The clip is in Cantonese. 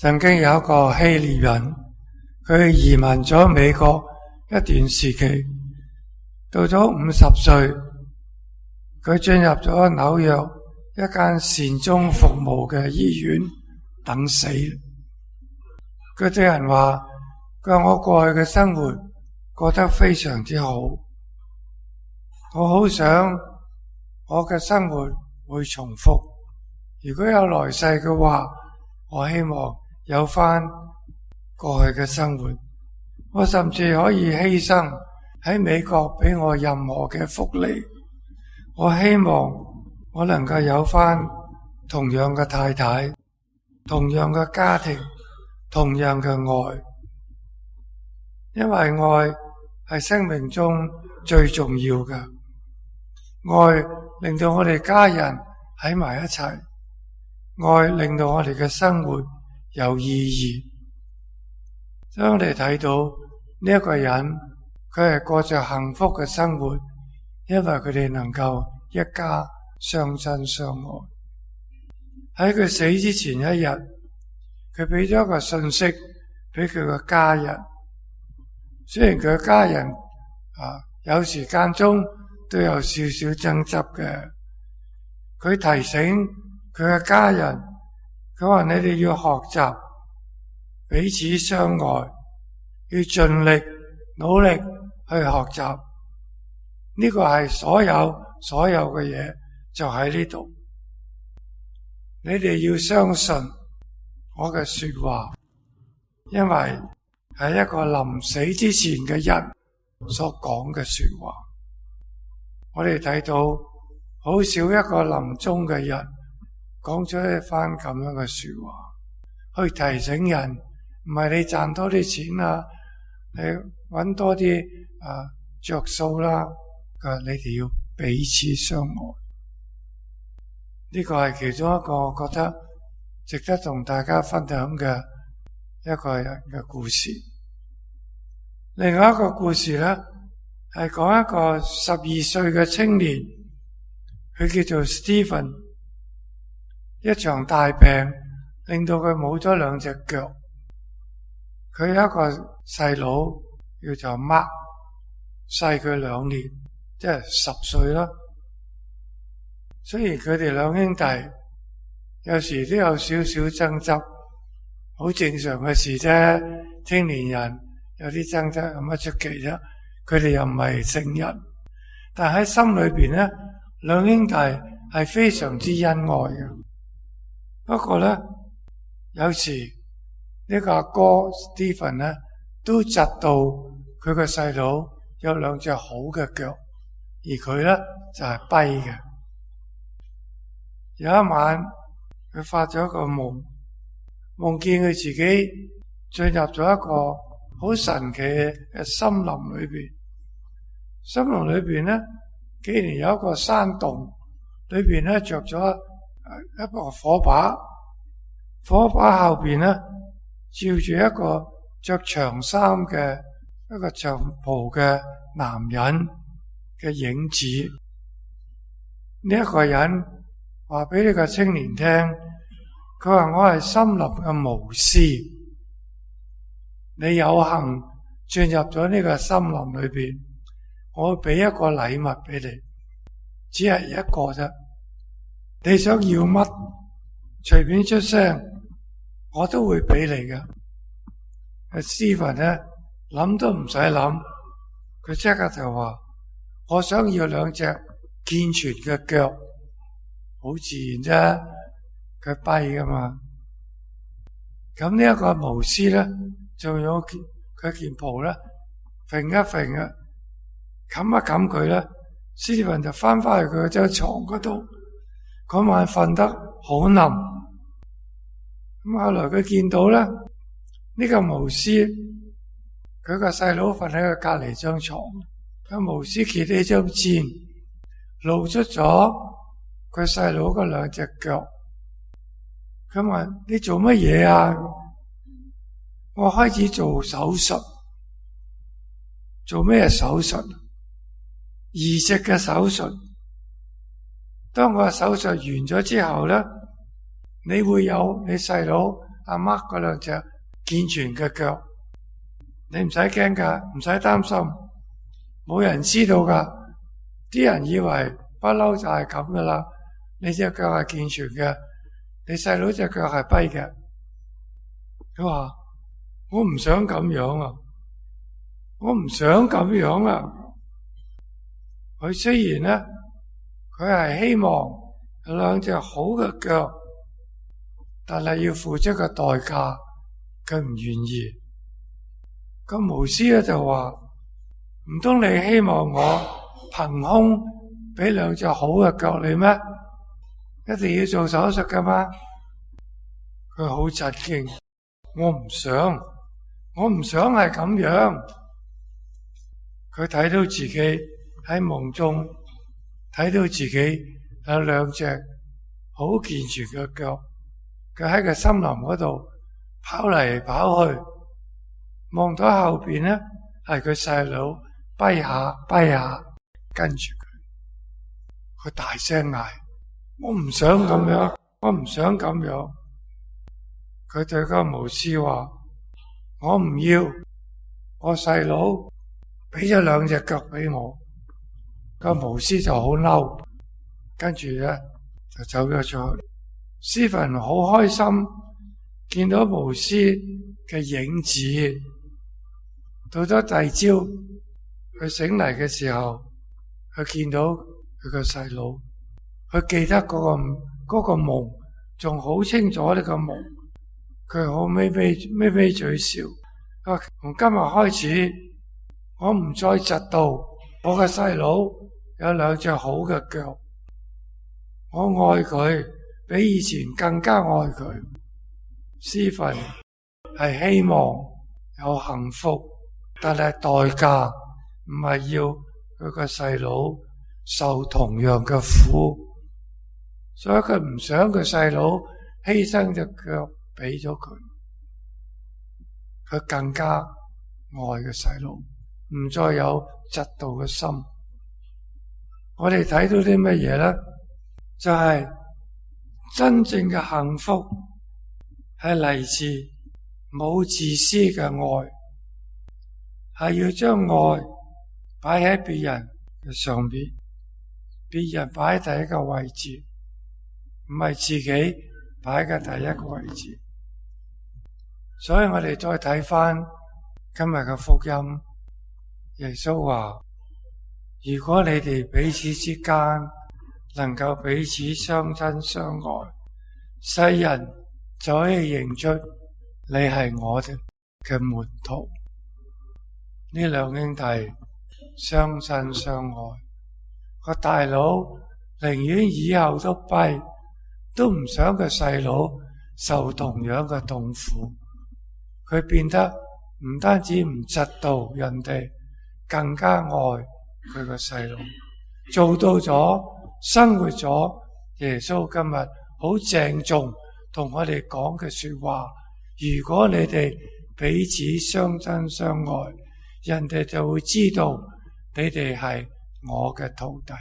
曾經有一個希臘人，佢移民咗美國一段時期，到咗50歲，佢進入咗紐約一間善終服務嘅醫院等死。佢對人話：我過去嘅生活過得非常之好，我好想我嘅生活會重複。如果有來世嘅話，我希望有返過去嘅生活。我甚至可以犧牲喺美國俾我任何嘅福利。我希望我能夠有返同樣嘅太太，同樣嘅家庭，同樣嘅愛。因為愛係生命中最重要嘅，愛令到我哋家人喺埋一齊，愛令到我哋嘅生活有意義。所以我哋睇到呢一個人，佢係過着幸福嘅生活，因為佢哋能夠一家相親相愛。喺佢死之前一日，佢俾咗一個信息俾佢嘅家人。雖然佢嘅家人有時間中都有少少爭執嘅，佢提醒佢嘅家人，佢話你哋要學習彼此相愛，要盡力努力去學習。呢個係所有嘅嘢就喺呢度。你哋要相信我嘅說話，因為係一個臨死之前嘅人所講嘅說話。我哋睇到好少一個臨終嘅人講咗一番咁樣嘅說話，去提醒人，唔係你賺多啲錢啦，你搵多啲着數啦，你哋要彼此相愛。呢個係其中一個我覺得值得同大家分享嘅一個人嘅故事。另外一個故事咧，係講一個12歲嘅青年，佢叫做 Stephen。一場大病令到佢冇咗兩隻腳。佢有一個細佬叫做 Mark， 細佢2年，即係10歲啦。雖然佢哋兩兄弟有時都有少少爭執，好正常嘅事啫。青年人有啲爭執有乜出奇啫？佢哋又唔係聖人，但喺心裏邊咧，兩兄弟係非常之恩愛嘅。不過咧，有時呢個阿哥 Stephen 咧都窒到佢個細佬有兩隻好嘅腳，而佢咧就係跛嘅。有一晚，佢發咗一個夢，夢見佢自己進入咗一個好神奇嘅森林裏邊。森林裏邊咧，竟然有一個山洞，裏邊咧着咗一個火把，火把後邊咧照住一個着長衫嘅一個長袍嘅男人嘅影子。呢一個人話俾呢個青年聽，佢話我係森林嘅巫師，你有幸進入咗呢個森林裏邊，我會俾一個禮物俾你，只係一個啫。你想要乜，隨便出聲，我都會俾你嘅。Stephen 咧諗都唔使諗，佢即刻就話：我想要2隻健全嘅腳。好自然啫，佢跛噶嘛。咁呢一個巫師咧，就用佢件袍咧，揈一揈啊，冚一冚佢咧，Stephen就翻返去佢張床嗰度。嗰晚瞓得好冧。咁後來佢見到咧，呢個巫師佢個細佬瞓喺佢隔籬張床，個巫師揭起張氈，露出咗佢細佬嗰2隻腳。佢問：你做乜嘢啊？我開始做手術。做咩手術？移植嘅手術。當個手術完咗之後咧，你會有你細佬阿 Mark 嗰兩隻健全嘅腳，你唔使驚噶，唔使擔心，冇人知道噶。啲人以為不嬲就係咁噶啦，你隻腳係健全嘅，你細佬隻腳係跛嘅。佢話我唔想咁樣啊，我唔想咁樣啊。佢雖然咧，佢係希望有兩隻好嘅腳，但係要付出嘅代價，佢唔願意。個牧師咧就話：唔通你希望我憑空俾兩隻好嘅腳你咩？一定要做手術噶嘛？佢好震驚，我唔想係咁樣。佢睇到自己喺夢中，睇到自己有兩隻好健全嘅腳，佢喺個森林嗰度跑嚟跑去，望到後邊咧係佢細佬跛下，跟住佢大聲嗌：我唔想咁樣，我唔想咁樣。佢對個牧師話：我唔要，我細佬俾咗兩隻腳俾我。個牧師就好嬲，跟住咧就走咗出去。斯芬好開心見到牧師嘅影子。到咗第二朝，佢醒嚟嘅時候，佢見到佢個細佬，佢記得嗰個夢，仲好清楚呢個夢。佢好咪嘴笑。從今日開始，我唔再嫉妒我嘅細佬有兩隻好嘅腳，我愛佢比以前更加愛佢。斯芬係希望有幸福，但係代價唔係要佢個細佬受同樣嘅苦，所以佢唔想佢細佬犧牲隻腳俾咗佢，佢更加愛個細佬，唔再有嫉妒嘅心。我哋睇到啲乜嘢咧？就係真正嘅幸福係嚟自冇自私嘅愛，係要將愛擺喺別人嘅上邊，別人擺喺第一個位置，唔係自己擺喺第一個位置。所以我哋再睇翻今日嘅福音，耶穌話：如果你哋彼此之間能夠彼此相親相愛，世人就可以認出你係我哋嘅門徒。呢兩兄弟相親相愛，個大佬寧願以後都跛，都唔想個細佬受同樣嘅痛苦。佢變得唔單止唔嫉妒人哋，更加愛佢個細佬，做到咗，生活咗耶穌今日好鄭重同我哋講嘅說話。如果你哋彼此相親相愛，人哋就會知道你哋係我嘅徒弟。